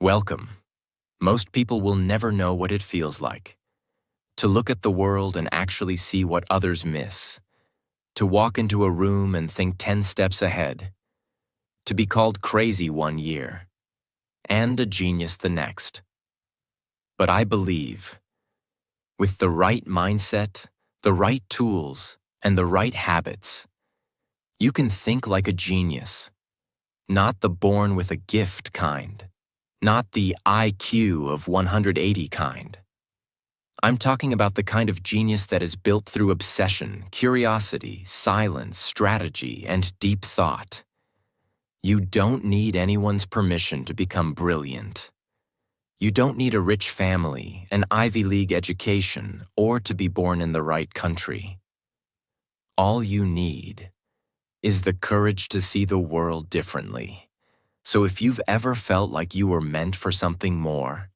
Welcome. Most people will never know what it feels like to look at the world and actually see what others miss, to walk into a room and think 10 steps ahead, to be called crazy one year, and a genius the next. But I believe, with the right mindset, the right tools, and the right habits, you can think like a genius, not the born with a gift kind. Not the IQ of 180 kind. I'm talking about the kind of genius that is built through obsession, curiosity, silence, strategy, and deep thought. You don't need anyone's permission to become brilliant. You don't need a rich family, an Ivy League education, or to be born in the right country. All you need is the courage to see the world differently. So if you've ever felt like you were meant for something more,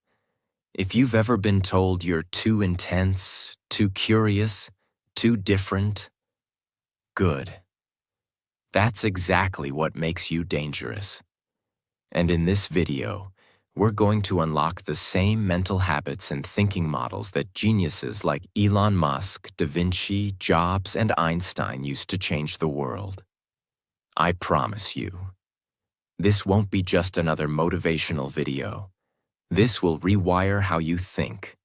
if you've ever been told you're too intense, too curious, too different, good. That's exactly what makes you dangerous. And in this video, we're going to unlock the same mental habits and thinking models that geniuses like Elon Musk, Da Vinci, Jobs, and Einstein used to change the world. I promise you. This won't be just another motivational video. This will rewire how you think.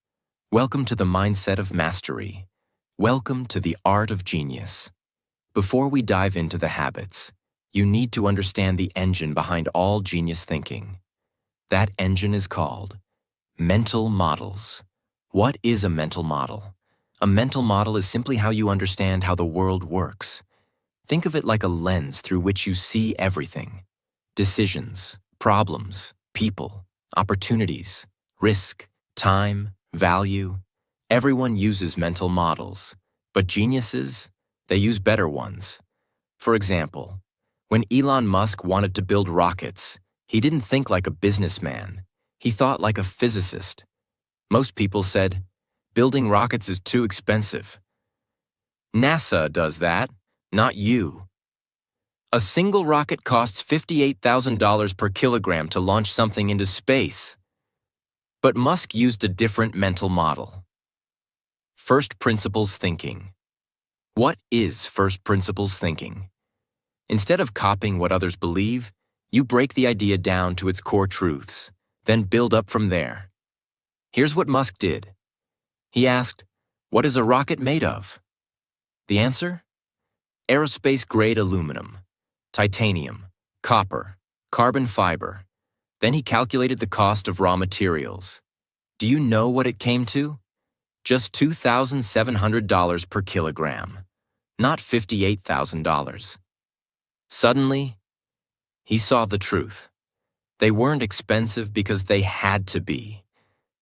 Welcome to the mindset of mastery. Welcome to the art of genius. Before we dive into the habits, you need to understand the engine behind all genius thinking. That engine is called mental models. What is a mental model? A mental model is simply how you understand how the world works. Think of it like a lens through which you see everything. Decisions, problems, people, opportunities, risk, time, value. Everyone uses mental models, but geniuses, they use better ones. For example, when Elon Musk wanted to build rockets, he didn't think like a businessman. He thought like a physicist. Most people said, building rockets is too expensive. NASA does that, not you. A single rocket costs $58,000 per kilogram to launch something into space. But Musk used a different mental model. First principles thinking. What is first principles thinking? Instead of copying what others believe, you break the idea down to its core truths, then build up from there. Here's what Musk did. He asked, "What is a rocket made of?" The answer? Aerospace-grade aluminum, titanium, copper, carbon fiber. Then he calculated the cost of raw materials. Do you know what it came to? Just $2,700 per kilogram, not $58,000. Suddenly, he saw the truth. They weren't expensive because they had to be.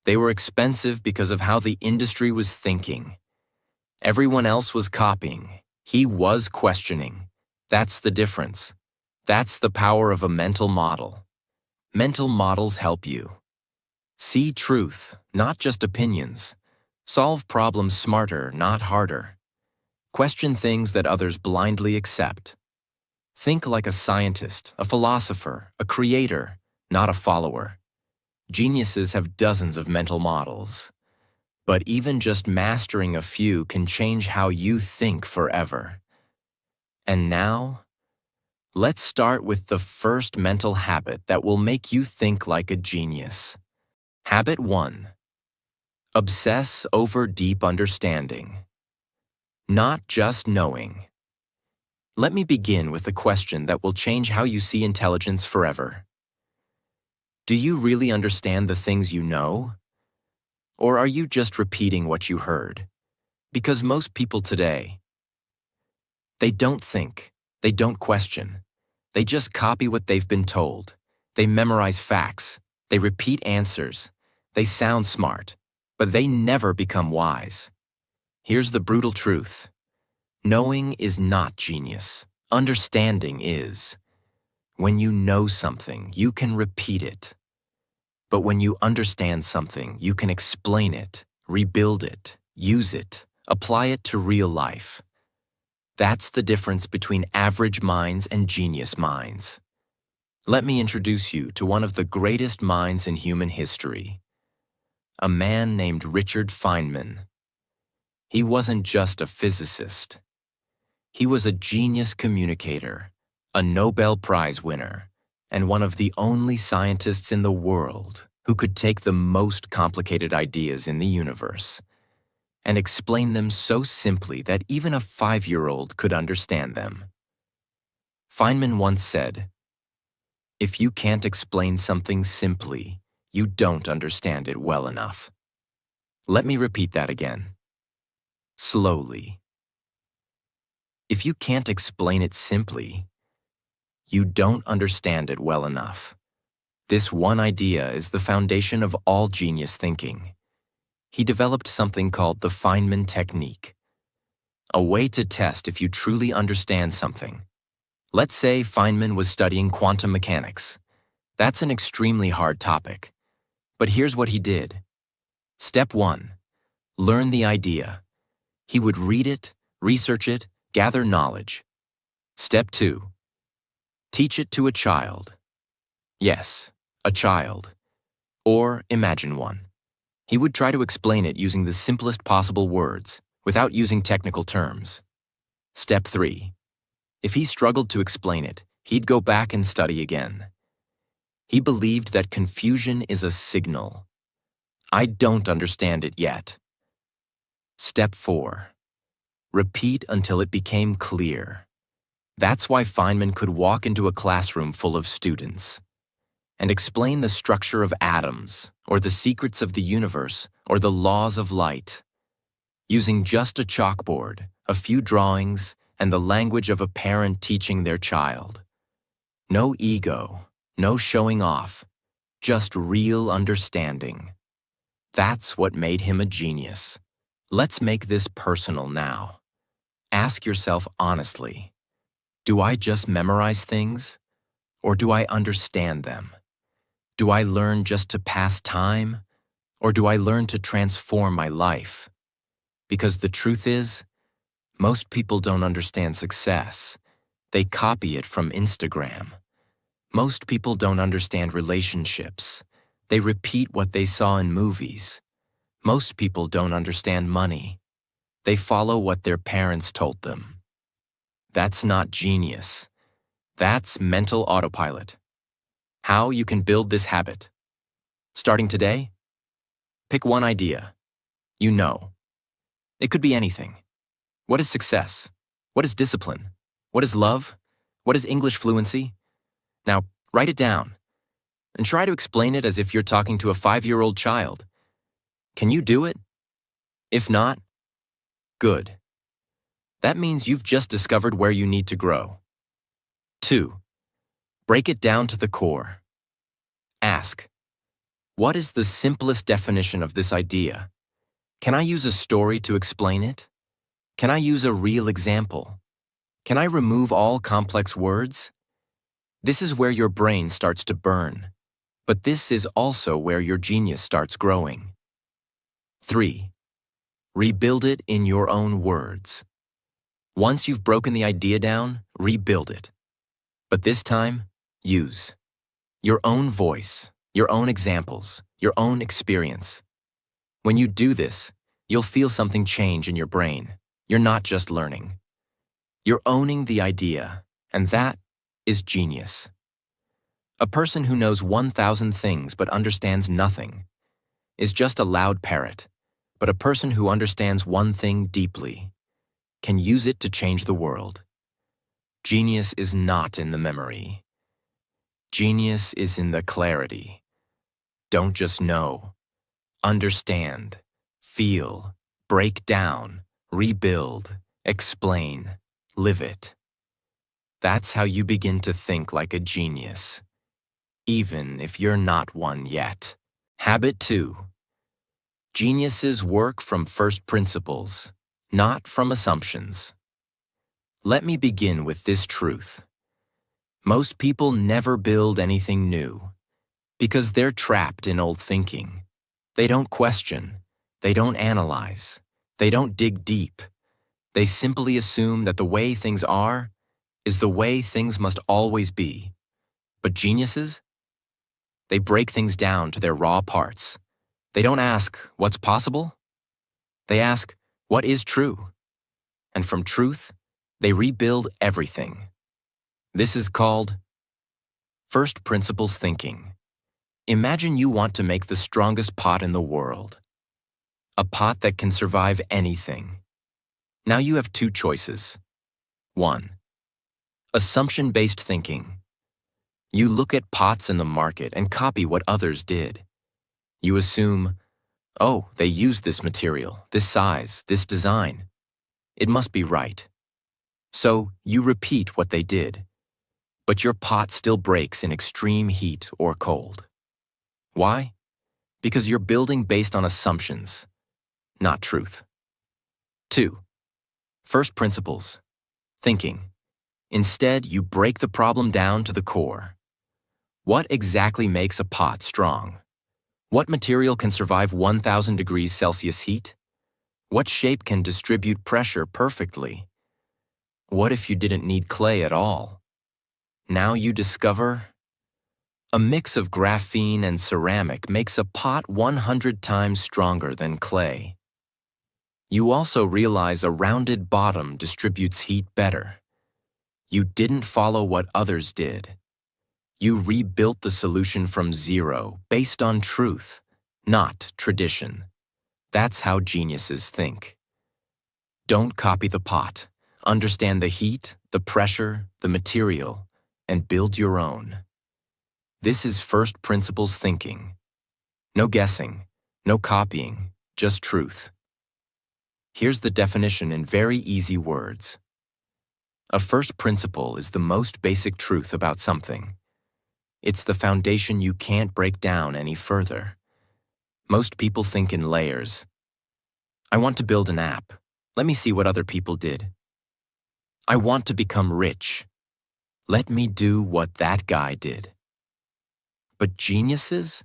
They were expensive because of how the industry was thinking. Everyone else was copying. He was questioning. That's the difference. That's the power of a mental model. Mental models help you see truth, not just opinions. Solve problems smarter, not harder. Question things that others blindly accept. Think like a scientist, a philosopher, a creator, not a follower. Geniuses have dozens of mental models. But even just mastering a few can change how you think forever. And now, let's start with the first mental habit that will make you think like a genius. Habit 1. Obsess over deep understanding. Not just knowing. Let me begin with a question that will change how you see intelligence forever. Do you really understand the things you know? Or are you just repeating what you heard? Because most people today, they don't think, they don't question. They just copy what they've been told. They memorize facts. They repeat answers. They sound smart, but they never become wise. Here's the brutal truth. Knowing is not genius. Understanding is. When you know something, you can repeat it. But when you understand something, you can explain it, rebuild it, use it, apply it to real life. That's the difference between average minds and genius minds. Let me introduce you to one of the greatest minds in human history, a man named Richard Feynman. He wasn't just a physicist. He was a genius communicator, a Nobel Prize winner, and one of the only scientists in the world who could take the most complicated ideas in the universe and explain them so simply that even a 5-year-old could understand them. Feynman once said, "If you can't explain something simply, you don't understand it well enough." Let me repeat that again. Slowly. If you can't explain it simply, you don't understand it well enough. This one idea is the foundation of all genius thinking. He developed something called the Feynman technique, a way to test if you truly understand something. Let's say Feynman was studying quantum mechanics. That's an extremely hard topic. But here's what he did. Step 1. Learn the idea. He would read it, research it, gather knowledge. Step 2. Teach it to a child. Yes, a child. Or imagine one. He would try to explain it using the simplest possible words, without using technical terms. Step 3. If he struggled to explain it, he'd go back and study again. He believed that confusion is a signal. I don't understand it yet. Step 4. Repeat until it became clear. That's why Feynman could walk into a classroom full of students and explain the structure of atoms, or the secrets of the universe, or the laws of light, using just a chalkboard, a few drawings, and the language of a parent teaching their child. No ego, no showing off, just real understanding. That's what made him a genius. Let's make this personal now. Ask yourself honestly, do I just memorize things, or do I understand them? Do I learn just to pass time, or do I learn to transform my life? Because the truth is, most people don't understand success. They copy it from Instagram. Most people don't understand relationships. They repeat what they saw in movies. Most people don't understand money. They follow what their parents told them. That's not genius. That's mental autopilot. How you can build this habit? Starting today? Pick one idea. You know. It could be anything. What is success? What is discipline? What is love? What is English fluency? Now, write it down and try to explain it as if you're talking to a 5-year-old child. Can you do it? If not, good. That means you've just discovered where you need to grow. 2. Break it down to the core. Ask, what is the simplest definition of this idea? Can I use a story to explain it? Can I use a real example? Can I remove all complex words? This is where your brain starts to burn, but this is also where your genius starts growing. 3. Rebuild it in your own words. Once you've broken the idea down, rebuild it. But this time, use your own voice, your own examples, your own experience. When you do this, you'll feel something change in your brain. You're not just learning. You're owning the idea, and that is genius. A person who knows 1,000 things but understands nothing is just a loud parrot, but a person who understands one thing deeply can use it to change the world. Genius is not in the memory. Genius is in the clarity. Don't just know. Understand, feel, break down, rebuild, explain, live it. That's how you begin to think like a genius, even if you're not one yet. Habit 2. Geniuses work from first principles, not from assumptions. Let me begin with this truth. Most people never build anything new because they're trapped in old thinking. They don't question, they don't analyze, they don't dig deep. They simply assume that the way things are is the way things must always be. But geniuses? They break things down to their raw parts. They don't ask, what's possible? They ask, what is true? And from truth, they rebuild everything. This is called first principles thinking. Imagine you want to make the strongest pot in the world. A pot that can survive anything. Now you have two choices. 1. Assumption-based thinking. You look at pots in the market and copy what others did. You assume, oh, they used this material, this size, this design. It must be right. So you repeat what they did. But your pot still breaks in extreme heat or cold. Why? Because you're building based on assumptions, not truth. 2. First principles. Thinking. Instead, you break the problem down to the core. What exactly makes a pot strong? What material can survive 1,000 degrees Celsius heat? What shape can distribute pressure perfectly? What if you didn't need clay at all? Now you discover a mix of graphene and ceramic makes a pot 100 times stronger than clay. You also realize a rounded bottom distributes heat better. You didn't follow what others did. You rebuilt the solution from zero, based on truth, not tradition. That's how geniuses think. Don't copy the pot. Understand the heat, the pressure, the material, and build your own. This is first principles thinking. No guessing, no copying, just truth. Here's the definition in very easy words. A first principle is the most basic truth about something. It's the foundation you can't break down any further. Most people think in layers. I want to build an app. Let me see what other people did. I want to become rich. Let me do what that guy did. But geniuses?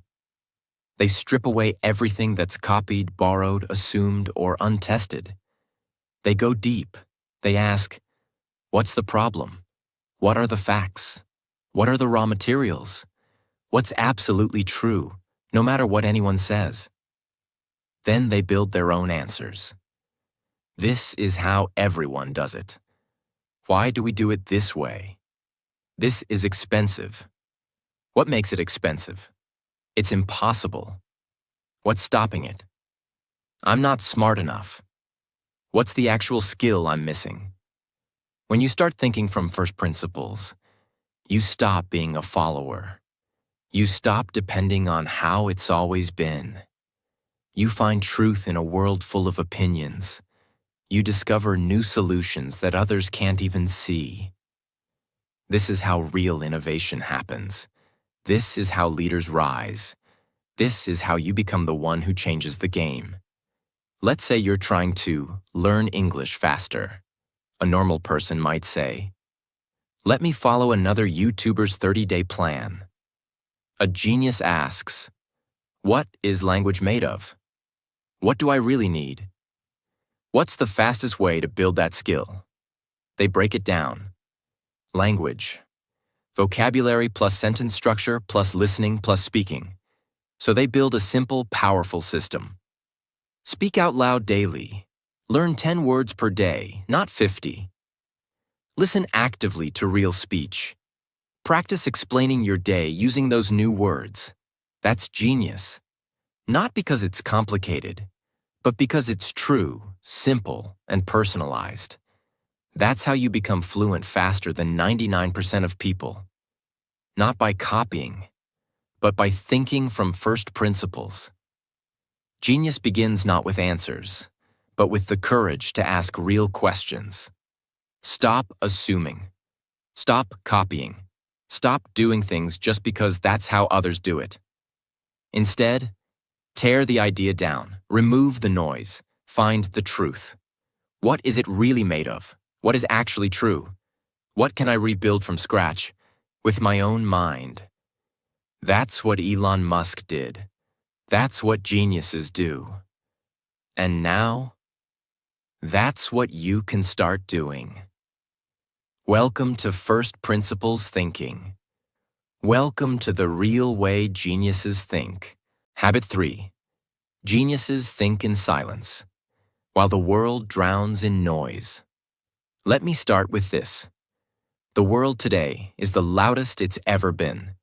They strip away everything that's copied, borrowed, assumed, or untested. They go deep. They ask, what's the problem? What are the facts? What are the raw materials? What's absolutely true, no matter what anyone says? Then they build their own answers. This is how everyone does it. Why do we do it this way? This is expensive. What makes it expensive? It's impossible. What's stopping it? I'm not smart enough. What's the actual skill I'm missing? When you start thinking from first principles, you stop being a follower. You stop depending on how it's always been. You find truth in a world full of opinions. You discover new solutions that others can't even see. This is how real innovation happens. This is how leaders rise. This is how you become the one who changes the game. Let's say you're trying to learn English faster. A normal person might say, let me follow another YouTuber's 30-day plan. A genius asks, what is language made of? What do I really need? What's the fastest way to build that skill? They break it down. Language. Vocabulary plus sentence structure plus listening plus speaking. So they build a simple, powerful system. Speak out loud daily. Learn 10 words per day, not 50. Listen actively to real speech. Practice explaining your day using those new words. That's genius. Not because it's complicated, but because it's true, simple, and personalized. That's how you become fluent faster than 99% of people. Not by copying, but by thinking from first principles. Genius begins not with answers, but with the courage to ask real questions. Stop assuming. Stop copying. Stop doing things just because that's how others do it. Instead, tear the idea down, remove the noise, find the truth. What is it really made of? What is actually true? What can I rebuild from scratch? With my own mind. That's what Elon Musk did. That's what geniuses do. And now, that's what you can start doing. Welcome to First Principles Thinking. Welcome to the real way geniuses think. Habit 3. Geniuses think in silence, while the world drowns in noise. Let me start with this. The world today is the loudest it's ever been.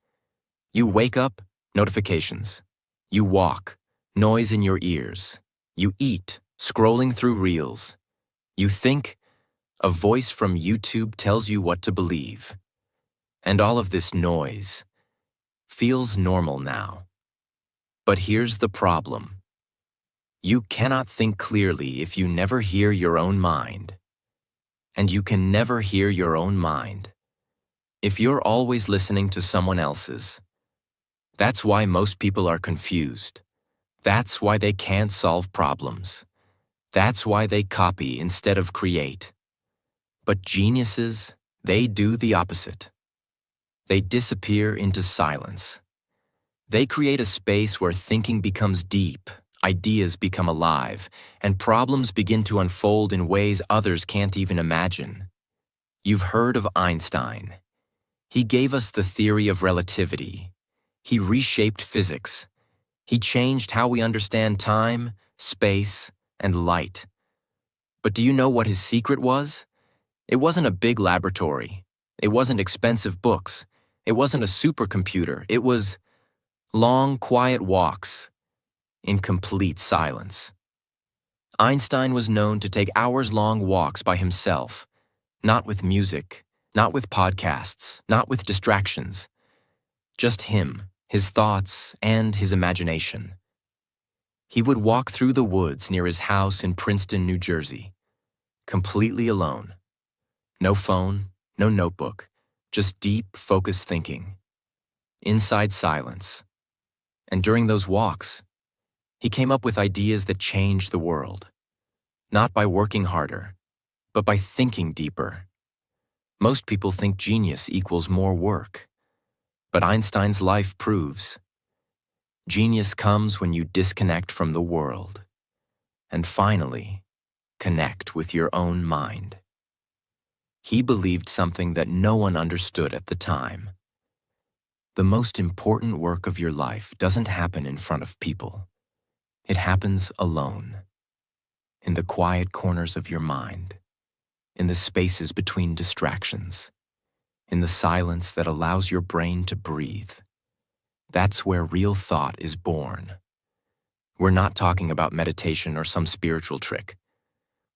You wake up, notifications. You walk, noise in your ears. You eat, scrolling through reels. You think, a voice from YouTube tells you what to believe. And all of this noise feels normal now. But here's the problem. You cannot think clearly if you never hear your own mind. And you can never hear your own mind if you're always listening to someone else's. That's why most people are confused. That's why they can't solve problems. That's why they copy instead of create. But geniuses, they do the opposite. They disappear into silence. They create a space where thinking becomes deep, ideas become alive, and problems begin to unfold in ways others can't even imagine. You've heard of Einstein. He gave us the theory of relativity. He reshaped physics. He changed how we understand time, space, and light. But do you know what his secret was? It wasn't a big laboratory. It wasn't expensive books. It wasn't a supercomputer. It was long, quiet walks in complete silence. Einstein was known to take hours-long walks by himself, not with music, not with podcasts, not with distractions. Just him, his thoughts, and his imagination. He would walk through the woods near his house in Princeton, New Jersey, completely alone. No phone, no notebook, just deep, focused thinking. Inside silence. And during those walks, he came up with ideas that changed the world. Not by working harder, but by thinking deeper. Most people think genius equals more work. But Einstein's life proves genius comes when you disconnect from the world and finally connect with your own mind. He believed something that no one understood at the time. The most important work of your life doesn't happen in front of people. It happens alone, in the quiet corners of your mind, in the spaces between distractions, in the silence that allows your brain to breathe. That's where real thought is born. We're not talking about meditation or some spiritual trick.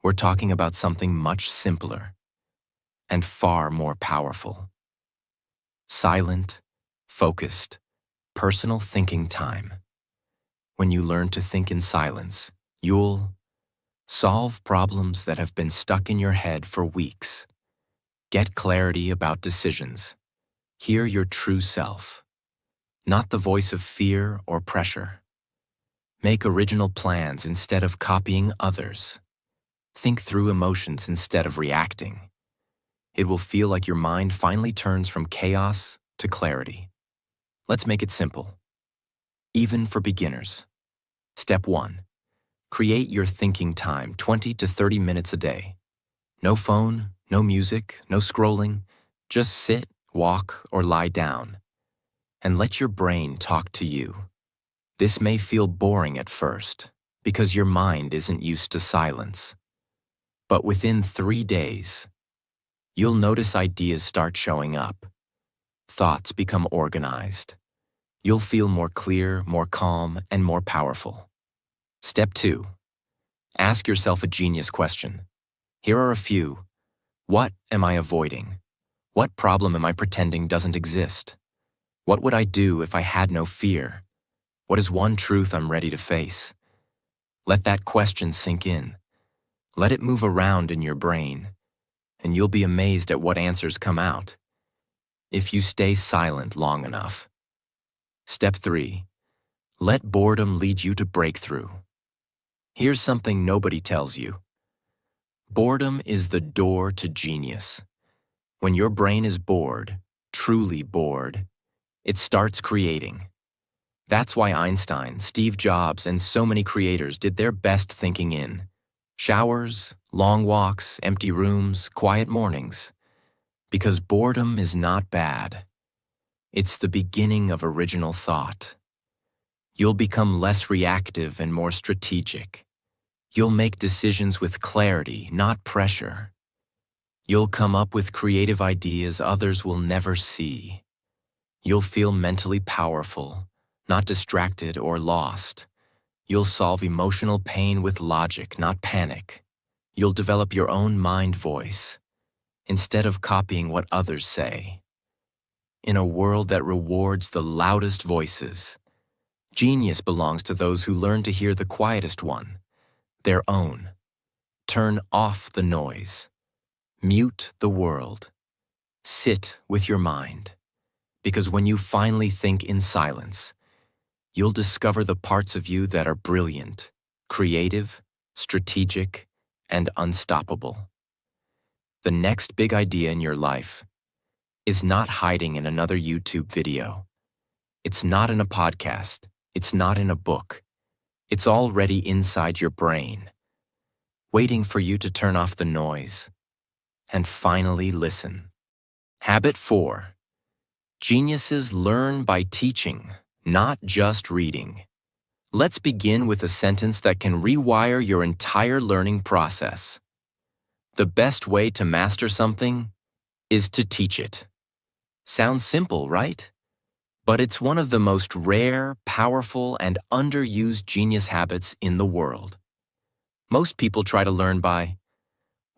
We're talking about something much simpler and far more powerful. Silent, focused, personal thinking time. When you learn to think in silence, you'll solve problems that have been stuck in your head for weeks. Get clarity about decisions. Hear your true self, not the voice of fear or pressure. Make original plans instead of copying others. Think through emotions instead of reacting. It will feel like your mind finally turns from chaos to clarity. Let's make it simple, even for beginners. Step 1. Create your thinking time 20 to 30 minutes a day. No phone, no music, no scrolling. Just sit, walk, or lie down. And let your brain talk to you. This may feel boring at first, because your mind isn't used to silence. But within 3 days, you'll notice ideas start showing up. Thoughts become organized. You'll feel more clear, more calm, and more powerful. Step 2. Ask yourself a genius question. Here are a few. What am I avoiding? What problem am I pretending doesn't exist? What would I do if I had no fear? What is one truth I'm ready to face? Let that question sink in. Let it move around in your brain, and you'll be amazed at what answers come out if you stay silent long enough. Step 3. Let boredom lead you to breakthrough. Here's something nobody tells you. Boredom is the door to genius. When your brain is bored, truly bored, it starts creating. That's why Einstein, Steve Jobs, and so many creators did their best thinking in showers, long walks, empty rooms, quiet mornings. Because boredom is not bad. It's the beginning of original thought. You'll become less reactive and more strategic. You'll make decisions with clarity, not pressure. You'll come up with creative ideas others will never see. You'll feel mentally powerful, not distracted or lost. You'll solve emotional pain with logic, not panic. You'll develop your own mind voice, instead of copying what others say. In a world that rewards the loudest voices, genius belongs to those who learn to hear the quietest one, their own. Turn off the noise. Mute the world. Sit with your mind. Because when you finally think in silence, you'll discover the parts of you that are brilliant, creative, strategic, and unstoppable. The next big idea in your life is not hiding in another YouTube video. It's not in a podcast. It's not in a book. It's already inside your brain, waiting for you to turn off the noise and finally listen. Habit 4. Geniuses learn by teaching, not just reading. Let's begin with a sentence that can rewire your entire learning process. The best way to master something is to teach it. Sounds simple, right? But it's one of the most rare, powerful, and underused genius habits in the world. Most people try to learn by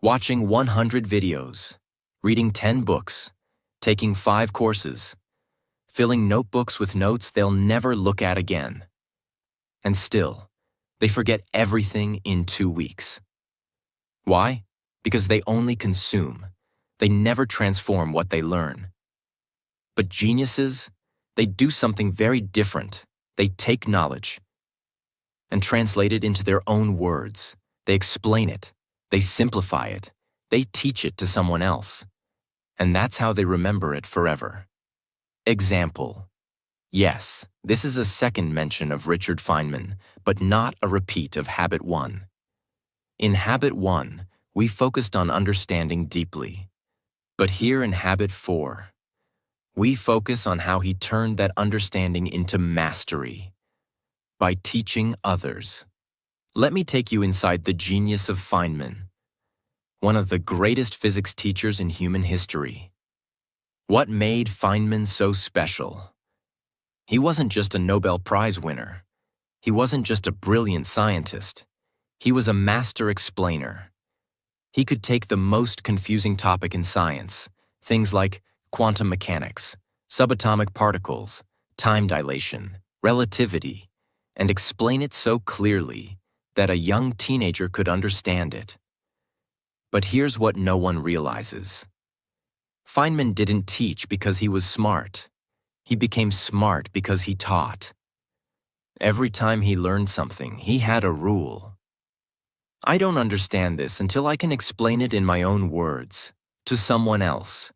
watching 100 videos, reading 10 books, taking 5 courses, filling notebooks with notes they'll never look at again. And still, they forget everything in 2 weeks. Why? Because they only consume. They never transform what they learn. But geniuses, they do something very different. They take knowledge and translate it into their own words. They explain it. They simplify it. They teach it to someone else. And that's how they remember it forever. Example. Yes, this is a second mention of Richard Feynman, but not a repeat of Habit 1. In Habit 1, we focused on understanding deeply. But here in Habit 4, we focus on how he turned that understanding into mastery by teaching others. Let me take you inside the genius of Feynman, one of the greatest physics teachers in human history. What made Feynman so special? He wasn't just a Nobel Prize winner. He wasn't just a brilliant scientist. He was a master explainer. He could take the most confusing topic in science, things like quantum mechanics, subatomic particles, time dilation, relativity, and explain it so clearly that a young teenager could understand it. But here's what no one realizes. Feynman didn't teach because he was smart. He became smart because he taught. Every time he learned something, he had a rule. I don't understand this until I can explain it in my own words, to someone else.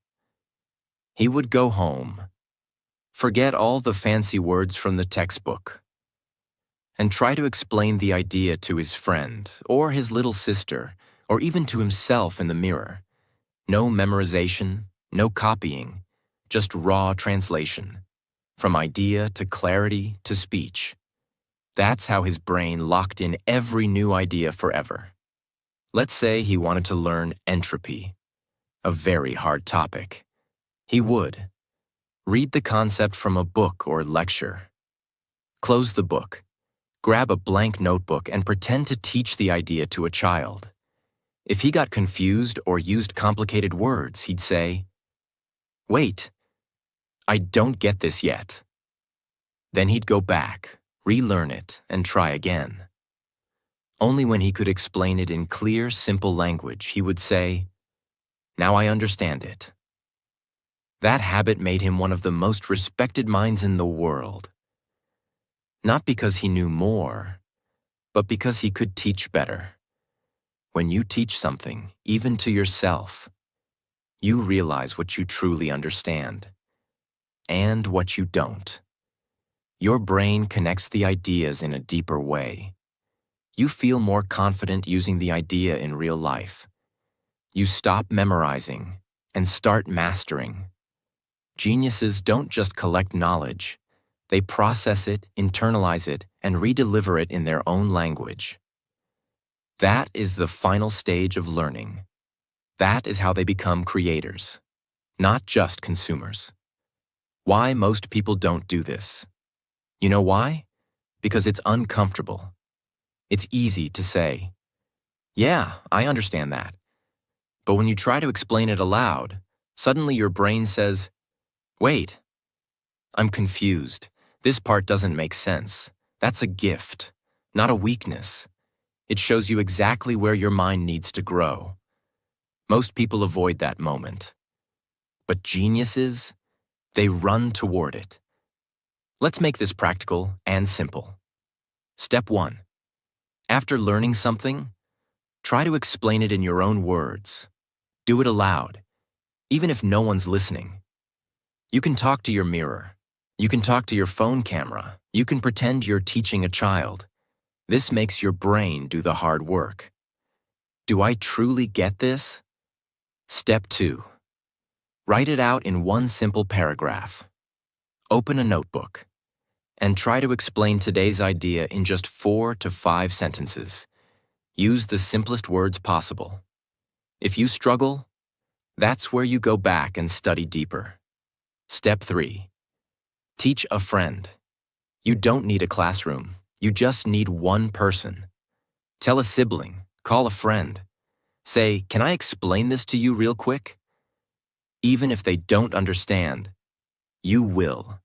He would go home, forget all the fancy words from the textbook, and try to explain the idea to his friend, or his little sister, or even to himself in the mirror. No memorization, no copying, just raw translation, from idea to clarity to speech. That's how his brain locked in every new idea forever. Let's say he wanted to learn entropy, a very hard topic. He would read the concept from a book or lecture. Close the book, grab a blank notebook, and pretend to teach the idea to a child. If he got confused or used complicated words, he'd say, "Wait, I don't get this yet." Then he'd go back, relearn it, and try again. Only when he could explain it in clear, simple language, he would say, "Now I understand it." That habit made him one of the most respected minds in the world. Not because he knew more, but because he could teach better. When you teach something, even to yourself, you realize what you truly understand and what you don't. Your brain connects the ideas in a deeper way. You feel more confident using the idea in real life. You stop memorizing and start mastering. Geniuses don't just collect knowledge, they process it, internalize it, and redeliver it in their own language. That is the final stage of learning. That is how they become creators, not just consumers. Why most people don't do this? You know why? Because it's uncomfortable. It's easy to say, "Yeah, I understand that." But when you try to explain it aloud, suddenly your brain says, "Wait, I'm confused. This part doesn't make sense. That's a gift, not a weakness." It shows you exactly where your mind needs to grow. Most people avoid that moment. But geniuses, they run toward it. Let's make this practical and simple. Step 1. After learning something, try to explain it in your own words. Do it aloud, even if no one's listening. You can talk to your mirror. You can talk to your phone camera. You can pretend you're teaching a child. This makes your brain do the hard work. Do I truly get this? Step 2. Write it out in one simple paragraph. Open a notebook and try to explain today's idea in just 4 to 5 sentences. Use the simplest words possible. If you struggle, that's where you go back and study deeper. Step 3. Teach a friend. You don't need a classroom. You just need one person. Tell a sibling, call a friend. Say, "Can I explain this to you real quick?" Even if they don't understand, you will.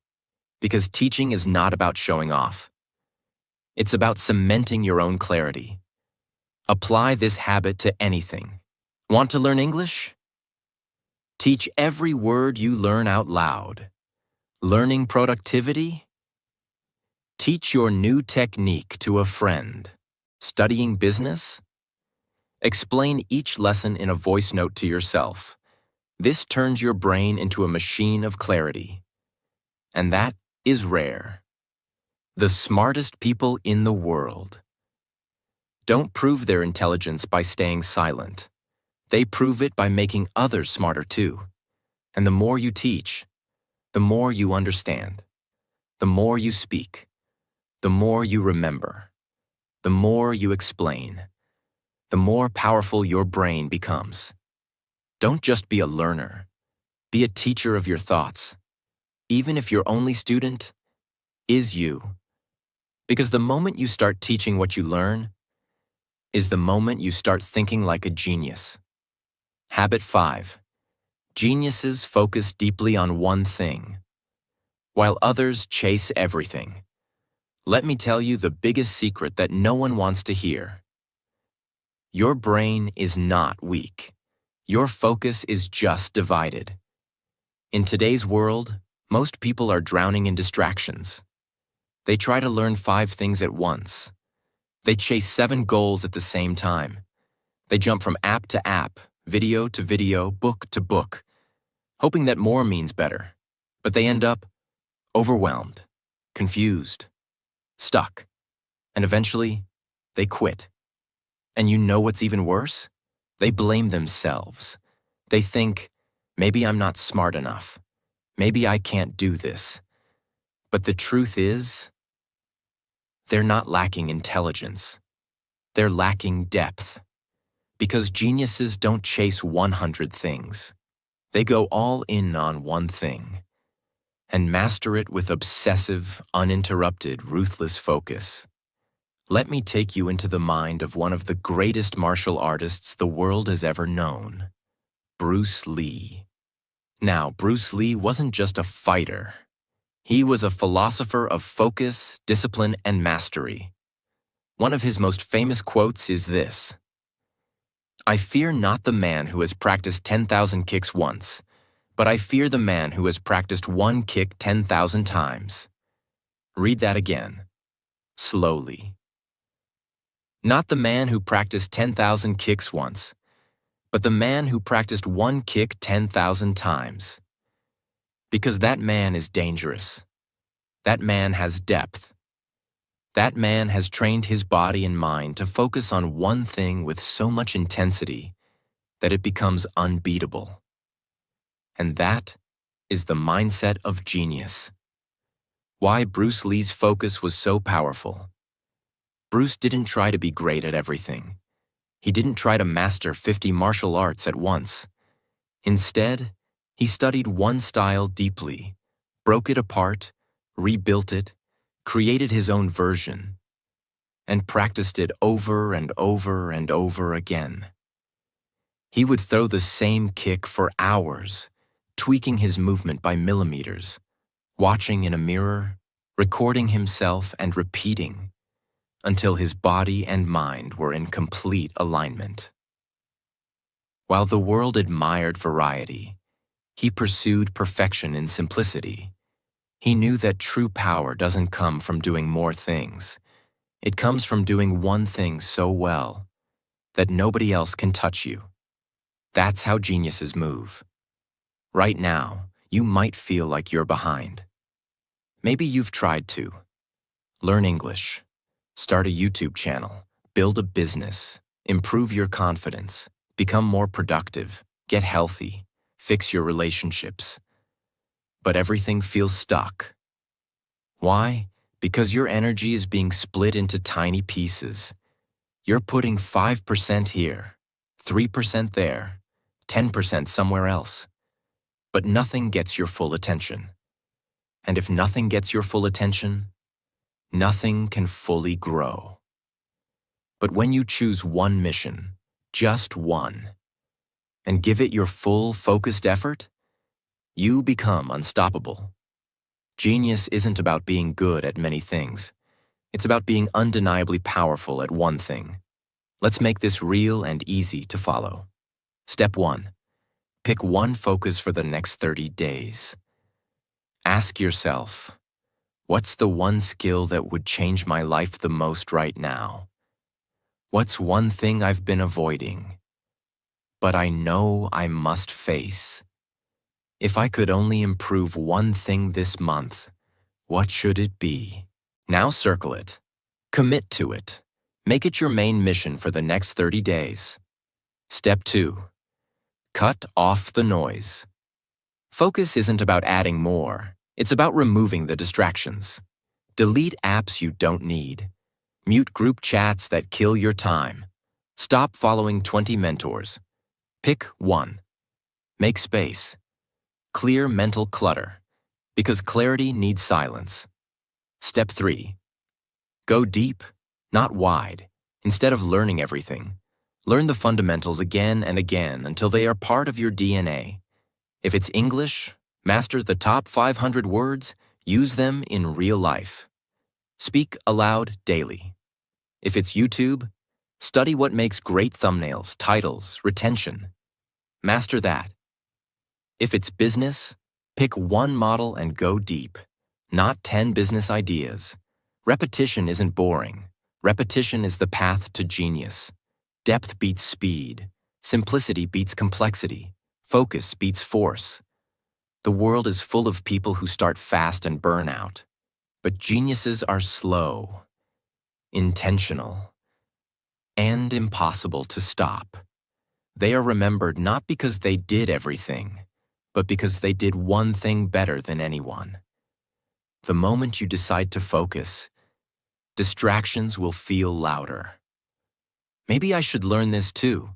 Because teaching is not about showing off. It's about cementing your own clarity. Apply this habit to anything. Want to learn English? Teach every word you learn out loud. Learning productivity? Teach your new technique to a friend. Studying business? Explain each lesson in a voice note to yourself. This turns your brain into a machine of clarity. And that is rare. The smartest people in the world don't prove their intelligence by staying silent. They prove it by making others smarter too. And the more you teach, the more you understand. The more you speak, the more you remember. The more you explain, the more powerful your brain becomes. Don't just be a learner. Be a teacher of your thoughts, even if your only student is you. Because the moment you start teaching what you learn is the moment you start thinking like a genius. Habit 5. Geniuses focus deeply on one thing, while others chase everything. Let me tell you the biggest secret that no one wants to hear. Your brain is not weak. Your focus is just divided. In today's world, most people are drowning in distractions. They try to learn 5 things at once. They chase 7 goals at the same time. They jump from app to app, video to video, book to book, hoping that more means better. But they end up overwhelmed, confused, stuck, and eventually, they quit. And you know what's even worse? They blame themselves. They think, maybe I'm not smart enough. Maybe I can't do this. But the truth is, they're not lacking intelligence. They're lacking depth. Because geniuses don't chase 100 things. They go all in on one thing and master it with obsessive, uninterrupted, ruthless focus. Let me take you into the mind of one of the greatest martial artists the world has ever known, Bruce Lee. Now, Bruce Lee wasn't just a fighter. He was a philosopher of focus, discipline, and mastery. One of his most famous quotes is this: "I fear not the man who has practiced 10,000 kicks once, but I fear the man who has practiced one kick 10,000 times." Read that again, slowly. Not the man who practiced 10,000 kicks once, but the man who practiced one kick 10,000 times. Because that man is dangerous. That man has depth. That man has trained his body and mind to focus on one thing with so much intensity that it becomes unbeatable. And that is the mindset of genius. Why Bruce Lee's focus was so powerful. Bruce didn't try to be great at everything. He didn't try to master 50 martial arts at once. Instead, he studied one style deeply, broke it apart, rebuilt it, created his own version, and practiced it over and over and over again. He would throw the same kick for hours, tweaking his movement by millimeters, watching in a mirror, recording himself and repeating, until his body and mind were in complete alignment. While the world admired variety, he pursued perfection in simplicity. He knew that true power doesn't come from doing more things. It comes from doing one thing so well that nobody else can touch you. That's how geniuses move. Right now, you might feel like you're behind. Maybe you've tried to learn English, start a YouTube channel, build a business, improve your confidence, become more productive, get healthy, fix your relationships. But everything feels stuck. Why? Because your energy is being split into tiny pieces. You're putting 5% here, 3% there, 10% somewhere else. But nothing gets your full attention. And if nothing gets your full attention, nothing can fully grow. But when you choose one mission, just one, and give it your full, focused effort, you become unstoppable. Genius isn't about being good at many things. It's about being undeniably powerful at one thing. Let's make this real and easy to follow. Step 1. Pick one focus for the next 30 days. Ask yourself, what's the one skill that would change my life the most right now? What's one thing I've been avoiding, but I know I must face? If I could only improve one thing this month, what should it be? Now circle it. Commit to it. Make it your main mission for the next 30 days. Step 2. Cut off the noise. Focus isn't about adding more. It's about removing the distractions. Delete apps you don't need. Mute group chats that kill your time. Stop following 20 mentors. Pick one. Make space. Clear mental clutter, because clarity needs silence. Step 3. Go deep, not wide. Instead of learning everything, learn the fundamentals again and again until they are part of your DNA. If it's English, master the top 500 words, use them in real life. Speak aloud daily. If it's YouTube, study what makes great thumbnails, titles, retention. Master that. If it's business, pick one model and go deep, not 10 business ideas. Repetition isn't boring. Repetition is the path to genius. Depth beats speed. Simplicity beats complexity. Focus beats force. The world is full of people who start fast and burn out. But geniuses are slow, intentional, and impossible to stop. They are remembered not because they did everything, but because they did one thing better than anyone. The moment you decide to focus, distractions will feel louder. Maybe I should learn this too.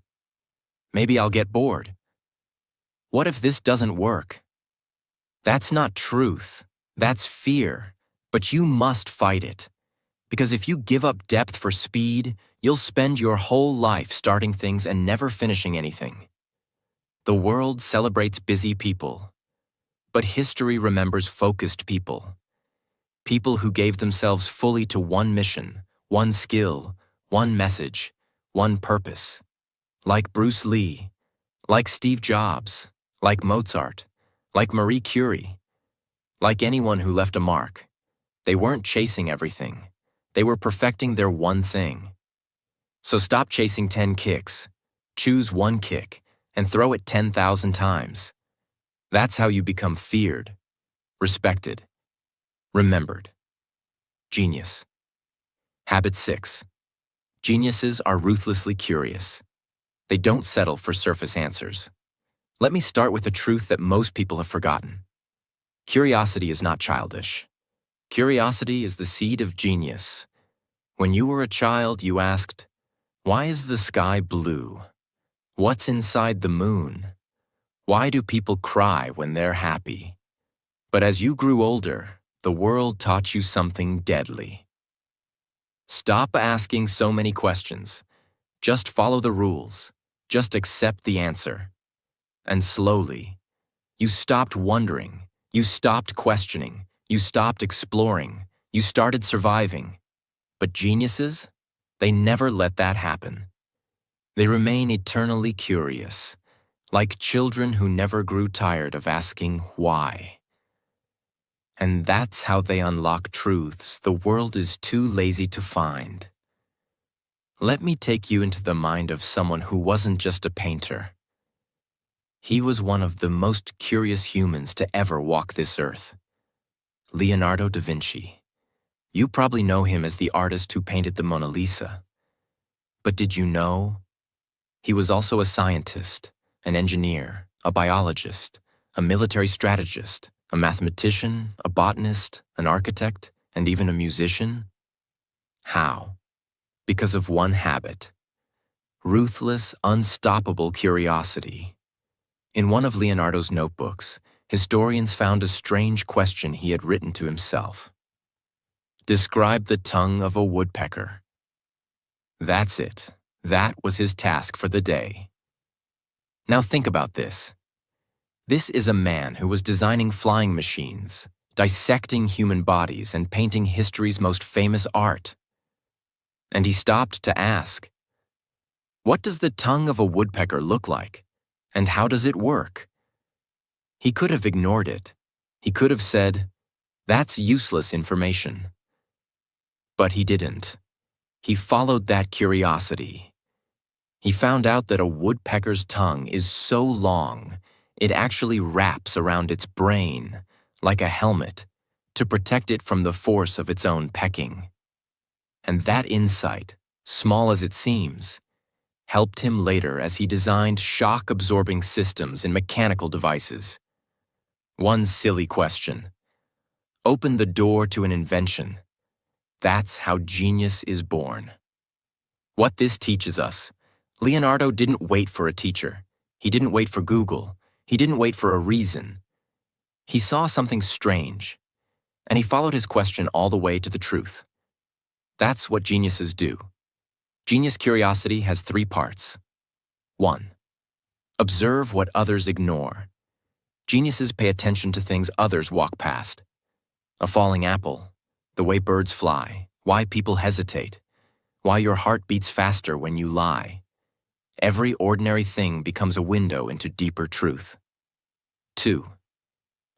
Maybe I'll get bored. What if this doesn't work? That's not truth. That's fear. But you must fight it. Because if you give up depth for speed, you'll spend your whole life starting things and never finishing anything. The world celebrates busy people, but history remembers focused people. People who gave themselves fully to one mission, one skill, one message, one purpose. Like Bruce Lee, like Steve Jobs, like Mozart, like Marie Curie, like anyone who left a mark. They weren't chasing everything. They were perfecting their one thing. So stop chasing 10 kicks. Choose one kick and throw it 10,000 times. That's how you become feared, respected, remembered. Genius. Habit 6. Geniuses are ruthlessly curious. They don't settle for surface answers. Let me start with a truth that most people have forgotten. Curiosity is not childish. Curiosity is the seed of genius. When you were a child, you asked, "Why is the sky blue? What's inside the moon? Why do people cry when they're happy?" But as you grew older, the world taught you something deadly. Stop asking so many questions. Just follow the rules. Just accept the answer. And slowly, you stopped wondering. You stopped questioning. You stopped exploring. You started surviving. But geniuses, they never let that happen. They remain eternally curious, like children who never grew tired of asking why. And that's how they unlock truths the world is too lazy to find. Let me take you into the mind of someone who wasn't just a painter. He was one of the most curious humans to ever walk this earth. Leonardo da Vinci. You probably know him as the artist who painted the Mona Lisa. But did you know he was also a scientist, an engineer, a biologist, a military strategist, a mathematician, a botanist, an architect, and even a musician? How? Because of one habit: ruthless, unstoppable curiosity. In one of Leonardo's notebooks, historians found a strange question he had written to himself. Describe the tongue of a woodpecker. That's it. That was his task for the day. Now think about this. This is a man who was designing flying machines, dissecting human bodies, and painting history's most famous art. And he stopped to ask, what does the tongue of a woodpecker look like? And how does it work? He could have ignored it. He could have said, that's useless information. But he didn't. He followed that curiosity. He found out that a woodpecker's tongue is so long, it actually wraps around its brain, like a helmet, to protect it from the force of its own pecking. And that insight, small as it seems, helped him later as he designed shock-absorbing systems in mechanical devices. One silly question opened the door to an invention. That's how genius is born. What this teaches us: Leonardo didn't wait for a teacher. He didn't wait for Google. He didn't wait for a reason. He saw something strange, and he followed his question all the way to the truth. That's what geniuses do. Genius curiosity has 3 parts. 1. Observe what others ignore. Geniuses pay attention to things others walk past. A falling apple, the way birds fly, why people hesitate, why your heart beats faster when you lie. Every ordinary thing becomes a window into deeper truth. 2.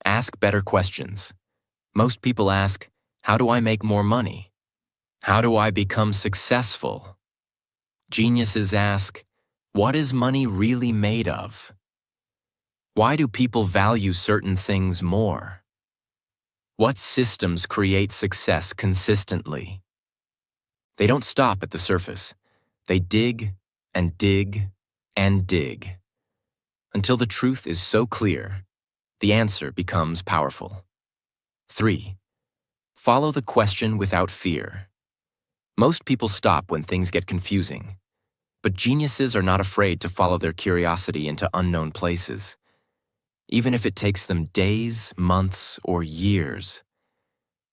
Ask better questions. Most people ask, how do I make more money? How do I become successful? Geniuses ask, what is money really made of? Why do people value certain things more? What systems create success consistently? They don't stop at the surface. They dig and dig and dig until the truth is so clear, the answer becomes powerful. 3. Follow the question without fear. Most people stop when things get confusing, but geniuses are not afraid to follow their curiosity into unknown places. Even if it takes them days, months, or years,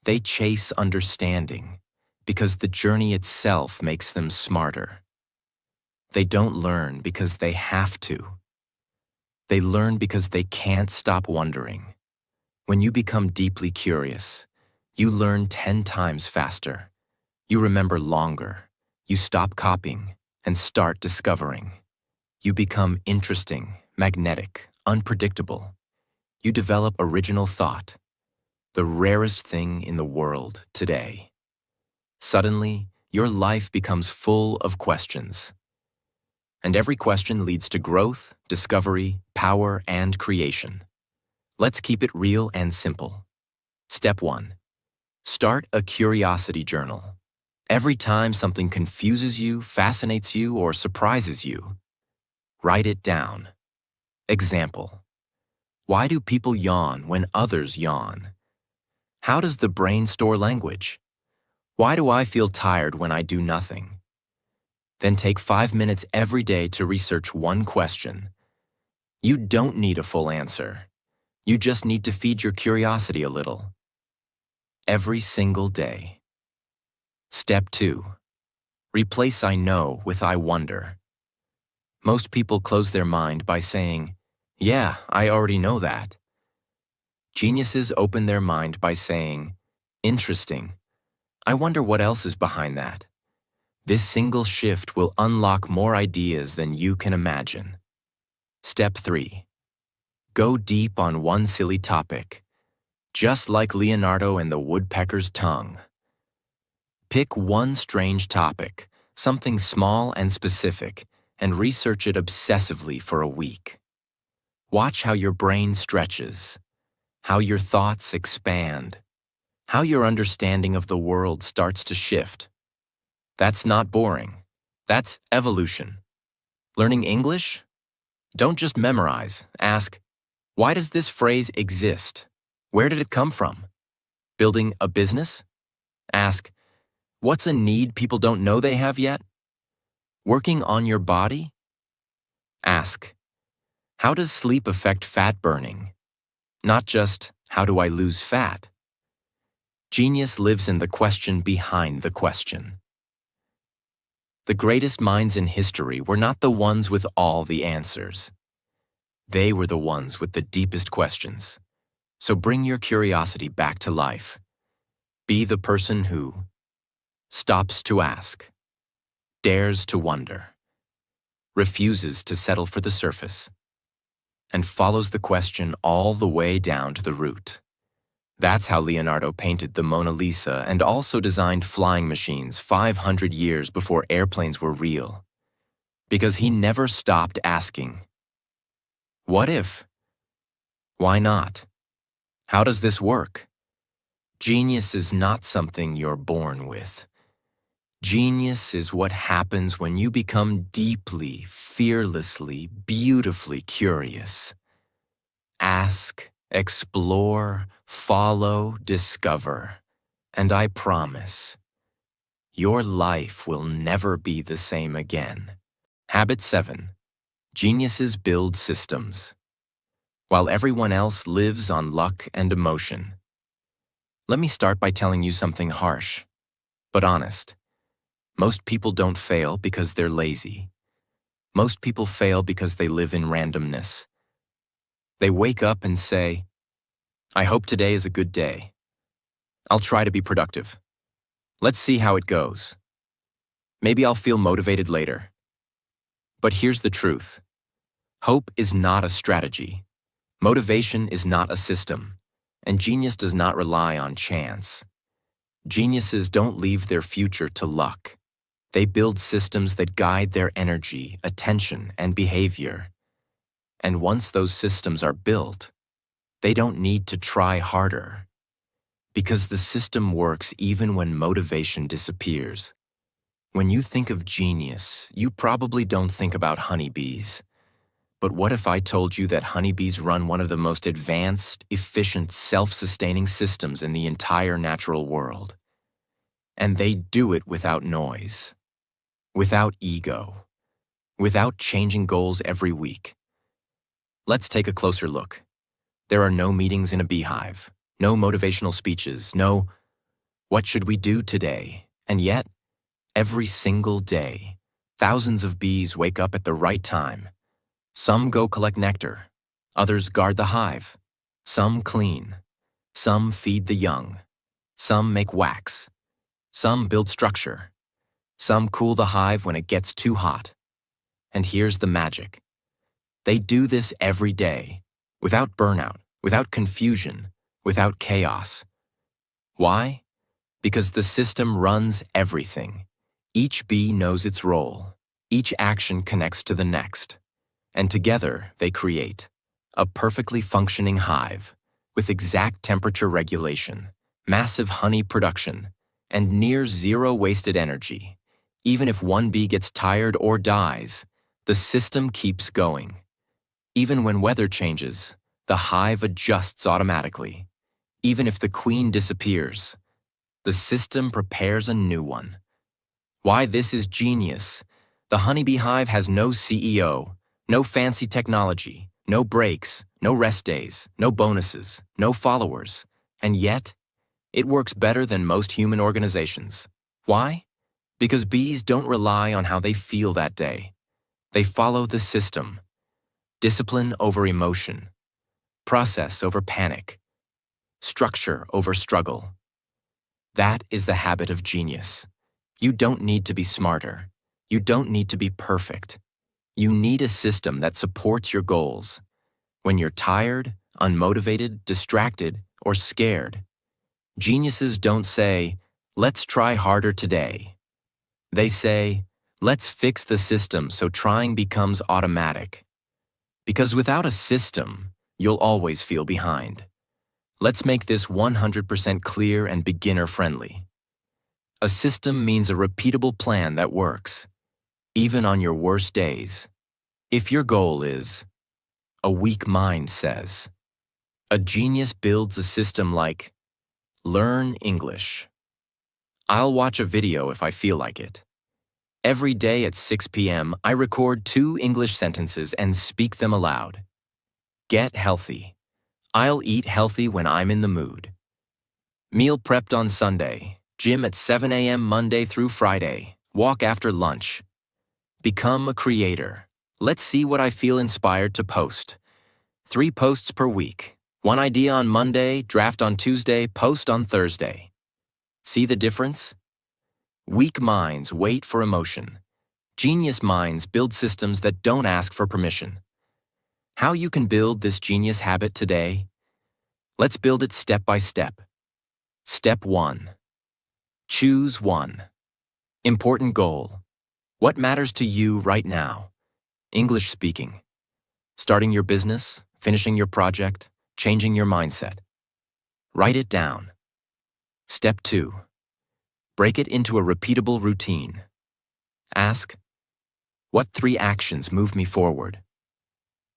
they chase understanding because the journey itself makes them smarter. They don't learn because they have to. They learn because they can't stop wondering. When you become deeply curious, you learn 10 times faster. You remember longer. You stop copying and start discovering. You become interesting, magnetic, unpredictable. You develop original thought, the rarest thing in the world today. Suddenly, your life becomes full of questions. And every question leads to growth, discovery, power, and creation. Let's keep it real and simple. Step 1. Start a curiosity journal. Every time something confuses you, fascinates you, or surprises you, write it down. Example: Why do people yawn when others yawn? How does the brain store language? Why do I feel tired when I do nothing? Then take 5 minutes every day to research one question. You don't need a full answer. You just need to feed your curiosity a little. Every single day. Step 2. Replace I know with I wonder. Most people close their mind by saying, "Yeah, I already know that." Geniuses open their mind by saying, "Interesting. I wonder what else is behind that." This single shift will unlock more ideas than you can imagine. Step 3. Go deep on one silly topic, just like Leonardo and the woodpecker's tongue. Pick one strange topic, something small and specific, and research it obsessively for a week. Watch how your brain stretches, how your thoughts expand, how your understanding of the world starts to shift. That's not boring. That's evolution. Learning English? Don't just memorize. Ask, why does this phrase exist? Where did it come from? Building a business? Ask, what's a need people don't know they have yet? Working on your body? Ask, how does sleep affect fat burning? Not just, how do I lose fat? Genius lives in the question behind the question. The greatest minds in history were not the ones with all the answers. They were the ones with the deepest questions. So bring your curiosity back to life. Be the person who stops to ask, dares to wonder, refuses to settle for the surface, and follows the question all the way down to the root. That's how Leonardo painted the Mona Lisa and also designed flying machines 500 years before airplanes were real. Because he never stopped asking, what if? Why not? How does this work? Genius is not something you're born with. Genius is what happens when you become deeply, fearlessly, beautifully curious. Ask, explore, follow, discover, and I promise, your life will never be the same again. Habit 7. Geniuses build systems, while everyone else lives on luck and emotion. Let me start by telling you something harsh, but honest. Most people don't fail because they're lazy. Most people fail because they live in randomness. They wake up and say, I hope today is a good day. I'll try to be productive. Let's see how it goes. Maybe I'll feel motivated later. But here's the truth. Hope is not a strategy. Motivation is not a system. And genius does not rely on chance. Geniuses don't leave their future to luck. They build systems that guide their energy, attention, and behavior. And once those systems are built, they don't need to try harder. Because the system works even when motivation disappears. When you think of genius, you probably don't think about honeybees. But what if I told you that honeybees run one of the most advanced, efficient, self-sustaining systems in the entire natural world? And they do it without noise, without ego, without changing goals every week. Let's take a closer look. There are no meetings in a beehive, no motivational speeches, no, what should we do today? And yet, every single day, thousands of bees wake up at the right time. Some go collect nectar, others guard the hive. Some clean, some feed the young, some make wax, some build structure, some cool the hive when it gets too hot. And here's the magic. They do this every day, without burnout, without confusion, without chaos. Why? Because the system runs everything. Each bee knows its role. Each action connects to the next. And together they create a perfectly functioning hive with exact temperature regulation, massive honey production, and near zero wasted energy. Even if one bee gets tired or dies, the system keeps going. Even when weather changes, The hive adjusts automatically. Even if the queen disappears, the system prepares a new one. Why this is genius. The honeybee hive has no CEO, no fancy technology, no breaks, no rest days, no bonuses, no followers, and yet, it works better than most human organizations. Why? Because bees don't rely on how they feel that day. They follow the system. Discipline over emotion. Process over panic. Structure over struggle. That is the habit of genius. You don't need to be smarter. You don't need to be perfect. You need a system that supports your goals. When you're tired, unmotivated, distracted, or scared, geniuses don't say, "Let's try harder today." They say, "Let's fix the system so trying becomes automatic." Because without a system, you'll always feel behind. Let's make this 100% clear and beginner-friendly. A system means a repeatable plan that works, even on your worst days. If your goal is, a weak mind says, a genius builds a system like, learn English. I'll watch a video if I feel like it. Every day at 6 p.m., I record 2 English sentences and speak them aloud. Get healthy. I'll eat healthy when I'm in the mood. Meal prepped on Sunday. Gym at 7 a.m. Monday through Friday. Walk after lunch. Become a creator. Let's see what I feel inspired to post. 3 posts per week. 1 idea on Monday, draft on Tuesday, post on Thursday. See the difference? Weak minds wait for emotion. Genius minds build systems that don't ask for permission. How you can build this genius habit today? Let's build it step by step. Step 1. Choose one. Important goal. What matters to you right now? English speaking. Starting your business, finishing your project, changing your mindset. Write it down. Step 2. Break it into a repeatable routine. Ask, what 3 actions move me forward?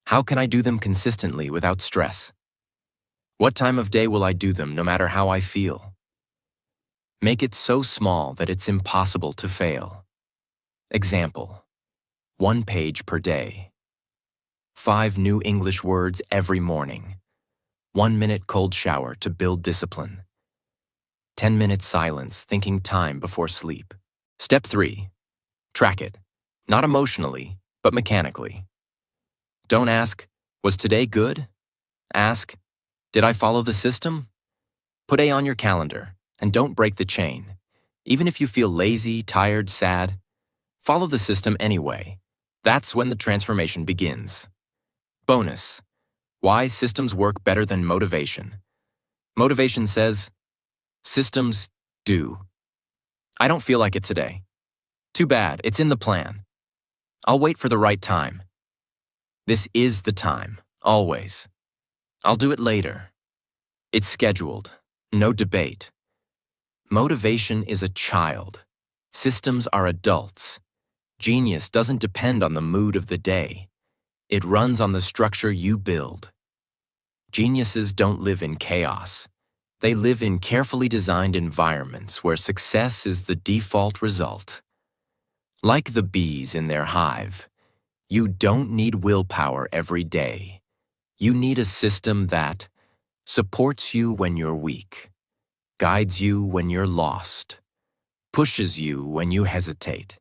How can I do them consistently without stress? What time of day will I do them no matter how I feel? Make it so small that it's impossible to fail. Example, 1 page per day. 5 new English words every morning. 1 minute cold shower to build discipline. 10-minute silence thinking time before sleep. Step 3. Track it. Not emotionally, but mechanically. Don't ask, was today good? Ask, did I follow the system? Put A on your calendar, and don't break the chain. Even if you feel lazy, tired, sad, follow the system anyway. That's when the transformation begins. Bonus. Why systems work better than motivation. Motivation says, systems do. I don't feel like it today. Too bad, it's in the plan. I'll wait for the right time. This is the time, always. I'll do it later. It's scheduled, no debate. Motivation is a child. Systems are adults. Genius doesn't depend on the mood of the day. It runs on the structure you build. Geniuses don't live in chaos. They live in carefully designed environments where success is the default result. Like the bees in their hive, you don't need willpower every day. You need a system that supports you when you're weak, guides you when you're lost, pushes you when you hesitate,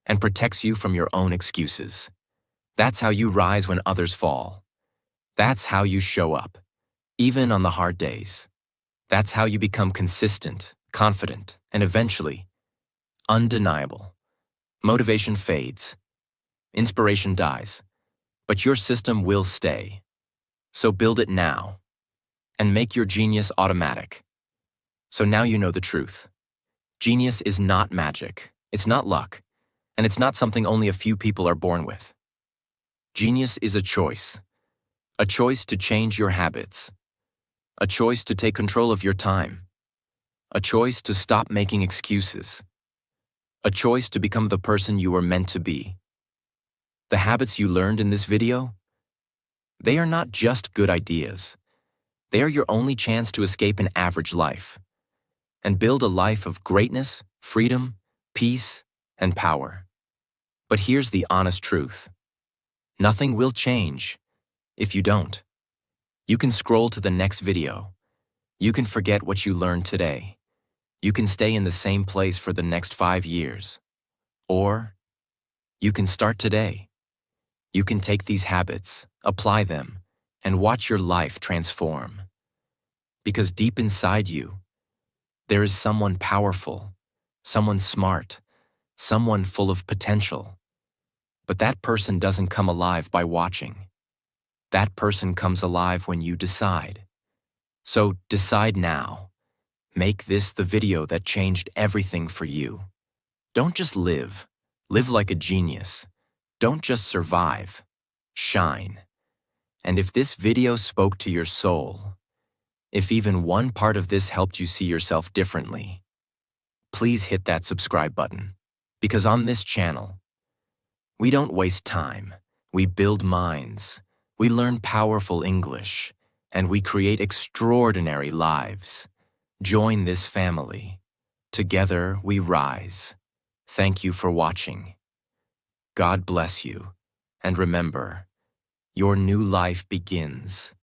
and protects you from your own excuses. That's how you rise when others fall. That's how you show up, even on the hard days. That's how you become consistent, confident, and eventually, undeniable. Motivation fades. Inspiration dies. But your system will stay. So build it now. And make your genius automatic. So now you know the truth. Genius is not magic. It's not luck. And it's not something only a few people are born with. Genius is a choice. A choice to change your habits. A choice to take control of your time. A choice to stop making excuses. A choice to become the person you were meant to be. The habits you learned in this video? They are not just good ideas. They are your only chance to escape an average life and build a life of greatness, freedom, peace, and power. But here's the honest truth. Nothing will change if you don't. You can scroll to the next video. You can forget what you learned today. You can stay in the same place for the next 5 years. Or you can start today. You can take these habits, apply them, and watch your life transform. Because deep inside you, there is someone powerful, someone smart, someone full of potential. But that person doesn't come alive by watching. That person comes alive when you decide. So decide now. Make this the video that changed everything for you. Don't just live. Live like a genius. Don't just survive. Shine. And if this video spoke to your soul, if even one part of this helped you see yourself differently, please hit that subscribe button. Because on this channel, we don't waste time. We build minds. We learn powerful English. And we create extraordinary lives. Join this family. Together we rise. Thank you for watching. God bless you. And remember, your new life begins